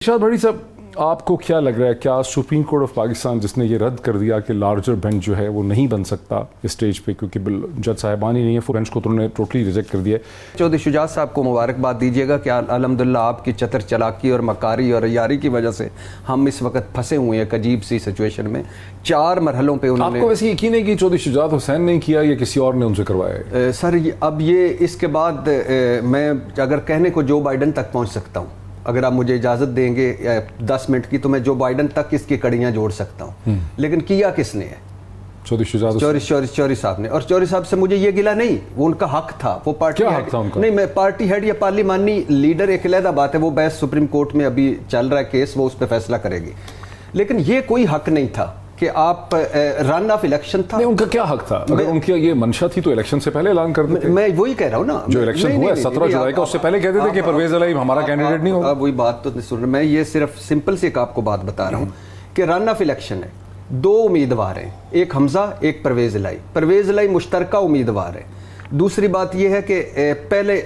شاہد بھٹی صاحب، آپ کو کیا لگ رہا ہے، کیا سپریم کورٹ آف پاکستان جس نے یہ رد کر دیا کہ لارجر بینچ جو ہے وہ نہیں بن سکتا اسٹیج پہ کیونکہ جج صاحبان ہی نہیں ہے، بینچ کو تو انہوں نے ٹوٹلی ریجیکٹ کر دیا ہے؟ چودھری شجاعت صاحب کو مبارکباد دیجیے گا کہ الحمدللہ آپ کی چتر چلاکی اور مکاری اور عیاری کی وجہ سے ہم اس وقت پھنسے ہوئے ہیں ایک عجیب سی سچویشن میں۔ 4 مرحلوں پہ انہوں نے، آپ کو ویسے یقین ہے کہ چودھری شجاعت حسین نے کیا یا کسی اور نے ان سے کروایا ہے؟ سر اب یہ اس کے بعد میں اگر کہنے کو جو بائیڈن تک پہنچ سکتا ہوں، اگر آپ مجھے اجازت دیں گے 10 منٹ کی، تو میں جو بائیڈن تک اس کی کڑیاں جوڑ سکتا ہوں، لیکن کیا کس نے ہے؟ چوری صاحب نے۔ اور چوری صاحب سے مجھے یہ گلا نہیں، وہ ان کا حق تھا، وہ پارٹی نہیں، میں پارٹی ہیڈ یا پارلیمانی لیڈر ایک علیحدہ بات ہے، وہ بحث سپریم کورٹ میں ابھی چل رہا ہے کیس، وہ اس پہ فیصلہ کرے گی، لیکن یہ کوئی حق نہیں تھا کہ آپ رن آف الیکشن تھا۔ ان کا کیا حق تھا؟ اگر ان کی یہ منشا تھی تو الیکشن سے پہلے اعلان کر دیتے۔ میں وہی کہہ رہا ہوں نا، جو الیکشن ہوا ہے 17 جولائی کا، اس سے پہلے کہتے تھے کہ پرویز الہی ہمارا کینڈیڈیٹ نہیں ہوگا۔ وہی بات تو نہیں سن رہا، میں یہ صرف سمپل سے ایک آپ کو بات بتا رہا ہوں کہ رن آف الیکشن ہے، 2 امیدوار ہیں، ایک حمزہ ایک پرویز الہی۔ پرویز الہی مشترکہ امیدوار ہے۔ دوسری بات یہ ہے کہ پہلے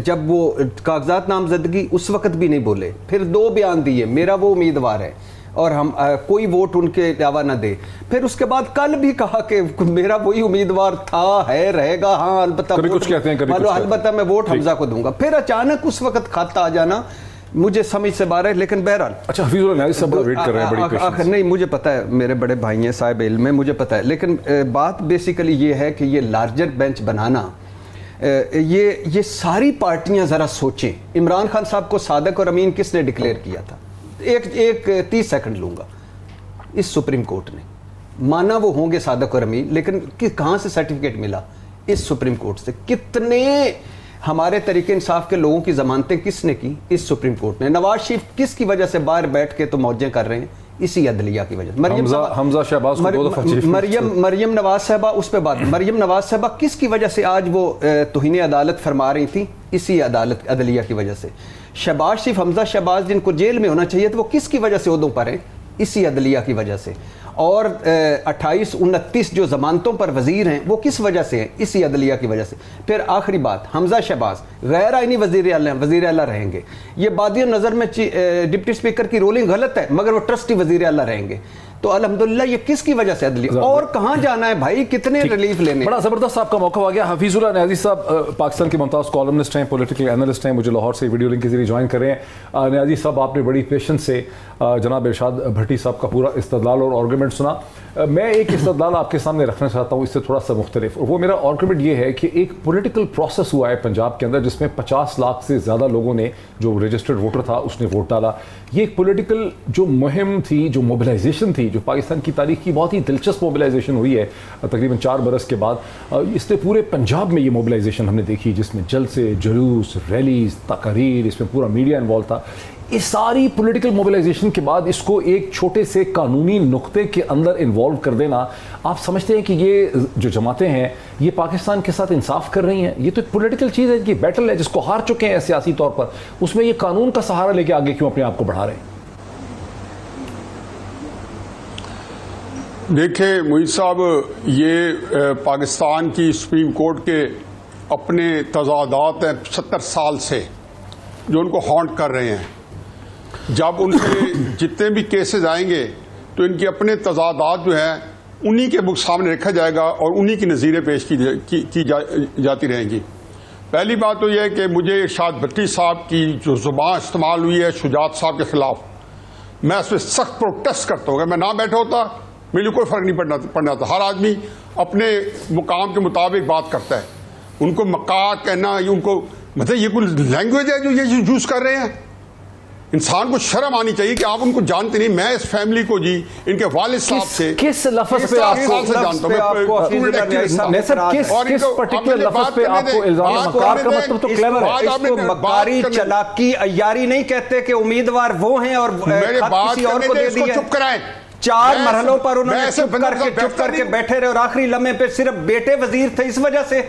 جب وہ کاغذات نامزدگی اس وقت بھی نہیں بولے، پھر 2 بیان دیے، میرا وہ امیدوار ہے اور ہم کوئی ووٹ ان کے علاوہ نہ دے، پھر اس کے بعد کل بھی کہا کہ میرا وہی امیدوار تھا، ہے، رہے گا، ہاں البتہ البتہ میں ووٹ حمزہ کو دوں گا، پھر اچانک اس وقت خط آ جانا مجھے سمجھ سے باہر ہے۔ لیکن بہرحال اچھا، حفیظ اللہ نیازی صاحب ویٹ کر رہے ہیں بڑی پیشنس۔ نہیں، مجھے پتا ہے، میرے بڑے بھائی ہیں، صاحب علم ہے، مجھے پتا ہے، لیکن بات بیسیکلی یہ ہے کہ یہ لارجر بینچ بنانا، یہ ساری پارٹیاں ذرا سوچیں۔ عمران خان صاحب کو صادق اور امین کس نے ڈکلیئر کیا تھا؟ ایک 30 سیکنڈ لوں گا، اس سپریم کورٹ نے مانا وہ ہوں گے صادق اور امین، لیکن کہاں سے سرٹیفکیٹ ملا؟ اس سپریم کورٹ سے۔ کتنے ہمارے طریقے انصاف کے لوگوں کی ضمانتیں کس نے کی؟ اس سپریم کورٹ نے۔ نواز شریف کس کی وجہ سے باہر بیٹھ کے تو موجیں کر رہے ہیں؟ اسی عدلیہ کی وجہ سے۔ حمزہ شہباز کو 2 دفعہ مریم نواز صاحبہ، اس پہ بات، مریم نواز صاحبہ کس کی وجہ سے آج وہ توہین عدالت فرما رہی تھی؟ اسی عدلیہ کی وجہ سے۔ شہباز شریف، حمزہ شہباز جن کو جیل میں ہونا چاہیے تھا، وہ کس کی وجہ سے عہدوں پر ہیں؟ اسی عدلیہ کی وجہ سے۔ اور 28 29 جو ضمانتوں پر وزیر ہیں، وہ کس وجہ سے ہیں؟ اسی عدلیہ کی وجہ سے۔ پھر آخری بات، حمزہ شہباز غیر آئینی وزیر اعلیٰ رہیں گے۔ یہ بادی نظر میں ڈپٹی اسپیکر کی رولنگ غلط ہے، مگر وہ ٹرسٹی وزیر اعلیٰ رہیں گے۔ تو الحمدللہ یہ کس کی وجہ سے عدلیہ؟ اور کہاں جانا ہے بھائی، کتنے ریلیف لینے؟ بڑا زبردست آپ کا موقع آ گیا۔ حفیظ اللہ نیازی صاحب پاکستان کے ممتاز کالمنسٹ ہیں، پولیٹیکل اینالسٹ ہیں، مجھے لاہور سے ویڈیو لنک کے ذریعے جوائن کر رہے ہیں۔ نیازی صاحب، آپ نے بڑی پیشنس سے جناب ارشاد بھٹی صاحب کا پورا استدلال اور آرگومنٹ سنا۔ میں ایک استدلال آپ کے سامنے رکھنا چاہتا ہوں، اس سے تھوڑا سا مختلف، اور وہ میرا آرگومنٹ یہ ہے کہ ایک پولیٹیکل پروسیس ہوا ہے پنجاب کے اندر جس میں 50 لاکھ سے زیادہ لوگوں نے، جو رجسٹرڈ ووٹر تھا اس نے ووٹ ڈالا۔ یہ ایک پولیٹیکل جو مہم تھی، جو موبلائزیشن تھی، جو پاکستان کی تاریخ کی بہت ہی دلچسپ موبلائزیشن ہوئی ہے تقریباً 4 برس کے بعد۔ اس نے پورے پنجاب میں یہ موبلائزیشن ہم نے دیکھی، جس میں جلسے، جلوس، ریلیز، تقاریر، اس میں پورا میڈیا انوالو تھا۔ اس ساری پولیٹیکل موبلائزیشن کے بعد اس کو ایک چھوٹے سے قانونی نقطے کے اندر انوالو کر دینا، آپ سمجھتے ہیں کہ یہ جو جماعتیں ہیں یہ پاکستان کے ساتھ انصاف کر رہی ہیں؟ یہ تو ایک پولیٹیکل چیز ہے، یہ بیٹل ہے جس کو ہار چکے ہیں سیاسی طور پر، اس میں یہ قانون کا سہارا لے کے آگے کیوں اپنے آپ کو بڑھا رہے ہیں؟ دیکھیں معید صاحب، یہ پاکستان کی سپریم کورٹ کے اپنے تضادات ہیں 70 سال سے جو ان کو ہانٹ کر رہے ہیں۔ جب ان سے جتنے بھی کیسز آئیں گے تو ان کے اپنے تضادات جو ہیں انہی کے سامنے رکھا جائے گا اور انہی کی نظیریں پیش کی جاتی رہیں گی۔ پہلی بات تو یہ ہے کہ مجھے ارشاد بھٹی صاحب کی جو زبان استعمال ہوئی ہے شجاعت صاحب کے خلاف، میں اس پہ سخت پروٹیسٹ کرتا ہوں۔ میں نہ بیٹھا ہوتا میرے کوئی فرق نہیں پڑنا تھا۔ ہر آدمی اپنے مقام کے مطابق بات کرتا ہے۔ ان کو مکار کہنا، ان کو مطلب یہ کوئی لینگویج ہے جو یہ یوز کر رہے ہیں؟ انسان کو شرم آنی چاہیے کہ آپ ان کو جانتے نہیں۔ میں اس فیملی کو جی ان کے والد صاحب سے کس لفظ پہ آپ کو جانتا ہوں، کس پرٹیکولر لفظ پہ آپ کو الزام مکار کا مطلب تو کلیور ہے؟ اس کو مکاری، چلاکی، عیاری نہیں کہتے کہ امیدوار وہ ہیں اور کسی اور کو دے دیا۔ چپ کرائیں۔ 4 مرحلوں پر انہوں نے چپ کر کے بیٹھے رہے اور آخری لمحے پہ صرف بیٹے وزیر تھے، اس وجہ سے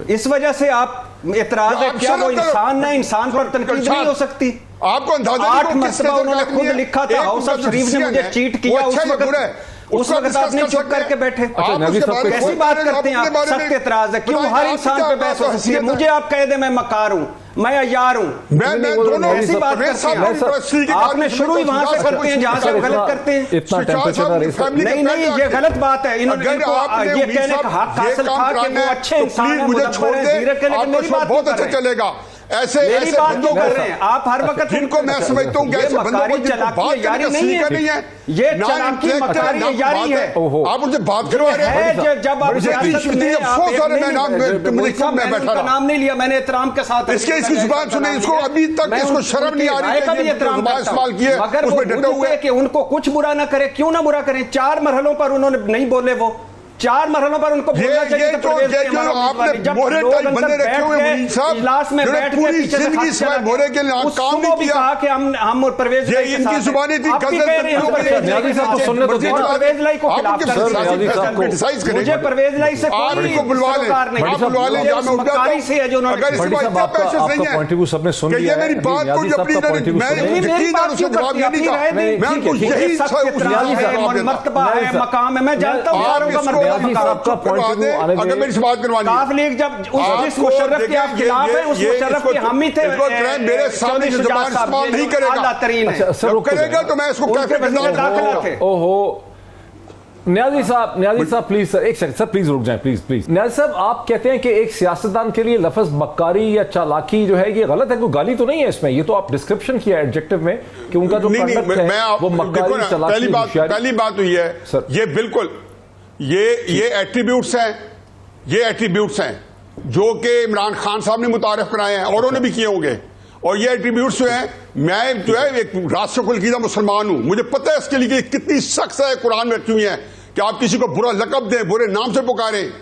اس وجہ سے آپ اعتراض ہے کیا وہ انسان نہ انسان پر تنقید نہیں ہو سکتی؟ آپ کو اندازہ 8 مرتبہ انہوں نے خود لکھا تھا، ہاؤس آف شریف نے مجھے چیٹ کیا اس وقت، उस उसको वक्त आप discuss नहीं कर चुप सकते हैं। करके बैठे। आप नबी उसके साहब बारे में कैसी कोई बात बारे में करते हैं अपने आप? बारे में- सख्त एतराज है, क्यों बताइए, हर आपकी इंसान क्या पे बहस हो बात सकती है? हैसियत है? मुझे आप कह दे मैं मकार हूँ, मैं अय्यार हूँ, मैं दोनों ऐसी बात करते हैं आपने शुरू ही वहां से करते हैं जहां से आप गलत करते हैं। इतना टेम्परेचर नहीं नहीं, ये गलत बात है। इन्होंने इनको ये कहने का हक हासिल था कि वो अच्छे इंसान है, मुझे मुदब्बर छोड़ है, दे, जीरक है, लेकिन मेरी आपको बात बहुत क्यों कर अच्छा रहे हैं? चलेगा। ऐसे मेरी ऐसे बात बंदों क्यों कर को रहे हैं आप? हर वक्त जिनको मैं समझता हूँ कि ऐसे बंदों को जिनको बात करने का सलीका नहीं है, ये ना चालाकी इंटेलेक्ट है, मकारी ना यारी बात है। ओहो। आप उनसे बात करवा रहे है हैं। जब आप मुझे सियासत इतनी में अफसोस हो रहा है, मैं नाम मुझे क्यों मैं बैठा उनका रहा? नाम नहीं लिया मैंने, एहतराम के साथ इसकी जुबान सुने, इसको अभी तक इसको शर्म नहीं आ रही कि ये जुबान इस्तेमाल की है, मगर उसमें वो डटे हुए कि उनको कुछ बुरा ना करे। क्यों ना बुरा करें? 4 मरहलों पर उन्होंने नहीं बोले, वो 4 मरहलों पर उनको बोलना चाहिए। ये जो आपने मोहरे टाइप बंदे रखे हुए मुनीर साहब, इजलास में बैठ के पूरी पीछे से जिंदगी सिवाय मोहरे के लिए काम नहीं किया। कहा कि हम परवेज ये लाई के इनकी साथ जुबानी हैं। थी, आप भी गजल कह रहे हैं तक परवेज लाई न्याजी के साहब को साथ सुनने हैं। तो मुझे दीजिए। परवेज लाई को आप खिलाफ उनके कर साथ रहे हैं। साहब को क्रिटिसाइज करें। मुझे परवेज लाई से आप कोई इनको बुलवा लें, सरोकार नहीं। आप बुलवा लें, मुझे या मैं उठ जाता मकारी से है जो हूं। उन्होंने अगर इस भट्टी बात साहब का आपका पेशेंस नहीं आपका है पॉइंट ऑफ व्यू सबने सुन कि लिया ये मेरी है। बात को न्याजी जो साहब अपनी का point of view मैं सुन लिया। यकीन है उसको जवाब नहीं अपनी देगा। राय दें। मैं उनको ठीक है, यही सख्त उस इतना न्याजी है, जवाब देता। मर्तबा है, न्याजी साहब। मकाम है, मैं जानता हूँ आप सारों का इसको मर्तबा न्याजी मकाम। साहब का point of view आने अगर दीजिए। मेरी बात करवानी काफ लीग जब जिस मुशर्रफ के आप खिलाफ हैं, उस मुशर्रफ के हम ही थे। मेरे सामने चौधरी जुबान शुजात इस्तेमाल साहब नहीं जो करेगा। आला तरीन है। अच्छा, सर, जब रुक तो करेगा जाए। तो मैं इसको उनके कैफे वज़ीर दाखिला थे। ओहो न्याजी साहब प्लीज सर, एक सेकंड सर, प्लीज रुक जाएं, प्लीज। न्याजी साहब, आप कहते हैं कि एक सियासतदान के लिए लफ्ज मक्कारी या चालाकी जो है ये गलत है, कोई गाली तो नहीं है इसमें, ये तो आप डिस्क्रिप्शन किया एडजेक्टिव में कि उनका जो कंडक्ट है वो मक्कारी चालाकी पहली बात हुई है सर। ये बिल्कुल ये एट्रीब्यूट्स हैं जो कि इमरान खान साहब ने मुतारिफ कराए हैं और उन्होंने भी किए होंगे, और ये एट्रीब्यूट्स जो हैं, मैं जो है एक रासिखुल अक़ीदा मुसलमान हूं, मुझे पता है इसके लिए कि कितनी सख्त है कुरान में रखी हुई है कि आप किसी को बुरा लक़ब दें, बुरे नाम से पुकारें,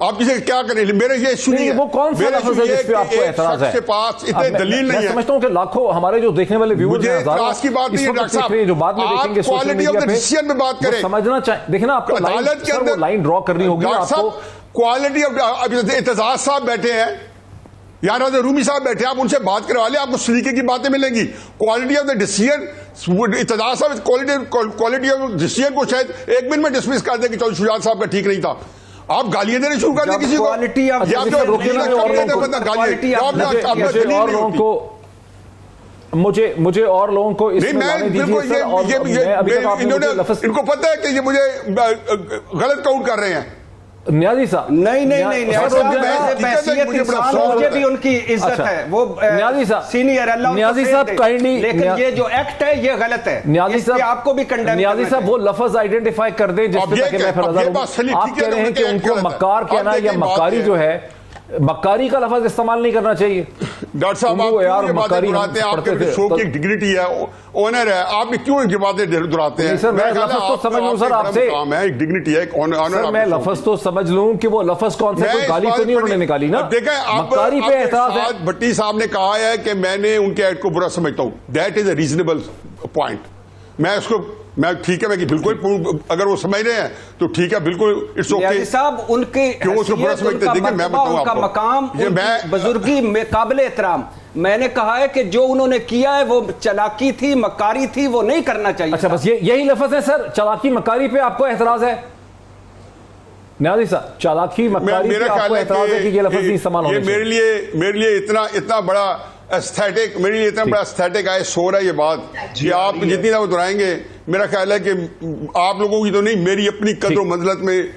आप किसी क्या करें। मेरे ये इशू नहीं है, वो कौन सा लफ्ज़ है जिस पे आपको एतराज है? के पास इतने दलील नहीं मैं है। समझता हूं कि लाखों हमारे जो देखने वाले व्यूअर्स मुझे हैं, हजारों इतराज की बात नहीं इस है वक्त डॉक्टर देख रहे हैं, जो बाद में साहब, देखेंगे आप social quality media of the pay, decision में बात वो करें। समझना चाहिए। देखिए ना, आपको लाइन, अदालत के सर, वो अंदर लाइन ड्रॉ करनी होगी आपको। क्वालिटी ऑफ एतजाज साहब बैठे हैं, या राजा रूमी साहब बैठे हैं, आप उनसे बात करवा लें, आपको सलीके की बातें मिलेंगी। Quality of the decision, Aitzaz साहब क्वालिटी ऑफ डिसीजन को शायद 1 मिनट में डिसमिस कर दे कि चौधरी शुजात साहब का ठीक नहीं था। आप गालियां देने शुरू कर दें किसी को, क्वालिटी ऑफ या मुझे और लोगों को इसमें लाने दीजिए सर, और मैं अभी तक आपने मुझे लफ्ज़ इनको पता है कि ये मुझे गलत काउंट कर रहे हैं। न्याजी साहब नहीं मुझे भी उनकी इज्जत है, वो न्याजी साहब सीनियर अल्लाह न्याजी साहब काइंडली, लेकिन ये जो एक्ट है ये गलत है। न्याजी साहब आपको भी कंडेम न्याजी साहब वो लफ्ज आइडेंटिफाई कर दें जिसमें ताकि मैं फिर आप कह रहे हैं कि उनको मक्कार कहना या मक्कारी जो है, मक्कारी का लफ्ज इस्तेमाल नहीं करना चाहिए। डॉक्टर साहब आप यार क्यों ये बातें मक्कारी दोहराते हैं? आपके शो की डिग्निटी है, ऑनर है, आप क्यों ये बातें दोहराते हैं? सर मैं लफ्ज तो समझ लूं सर आपसे, काम है, एक डिग्निटी है, एक ऑनर। मैं लफ्ज तो समझ लूं कि वो लफ्ज कौन सा, कोई गाली तो नहीं उन्होंने निकाली ना। देखें, मक्कारी पे एतराज है। भट्टी साहब ने कहा है कि मैंने उनके एक्ट को बुरा समझता हूं, that is a reasonable point. मैं ठीक है, मैं बिल्कुल, अगर वो समझ रहे हैं तो ठीक है, बिल्कुल इट्स ओके साहब। उनके क्यों उसको बुरा समझते हैं? देखिए मैं बताऊं उनका आपको, मकाम, ये मैं बुजुर्गी में काबिल एहतराम। मैंने कहा है कि जो उन्होंने किया है वो चालाकी थी, मक्कारी थी, वो नहीं करना चाहिए। अच्छा, बस यही लफ्ज है सर, चालाकी मक्कारी पे आपको एतराज है? न्याजी साहब, चालाकी मक्कारी पे आपको एतराज है कि ये लफ्ज नहीं इस्तेमाल होने चाहिए? मेरे लिए इतना बड़ा एस्थेटिक, मेरे लिए इतना बड़ा एस्थेटिक आए शोर है ये बात कि आप जितनी ना दोहराएंगे, मेरा ख्याल है कि आप लोगों की तो नहीं, मेरी अपनी कदर मंजिलत में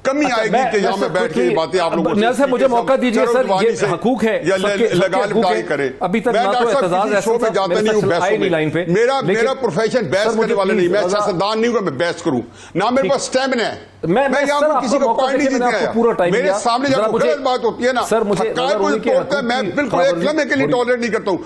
कमी आएगी कि यहाँ में बैठ के ये बातें आप लोगों से मुझे मौका दीजिए सर, ये हकूक है या लगाल करें। अभी तक ना तो एतजाज शो में जाता नहीं हूँ बहस में, लाइन पे। मेरा प्रोफेशन बहस करने वाला नहीं, मैं सियासतदान नहीं हूँ मैं बहस करूँ, ना मेरे पास स्टैमिना है। मैं यहाँ किसी को पॉइंट नहीं जीतने आया, मेरे सामने जब गलत बात होती है ना, हक़ाइक़ को तोड़ता है, मैं बिल्कुल एक लम्हे के लिए टॉलरेट नहीं करता हूँ।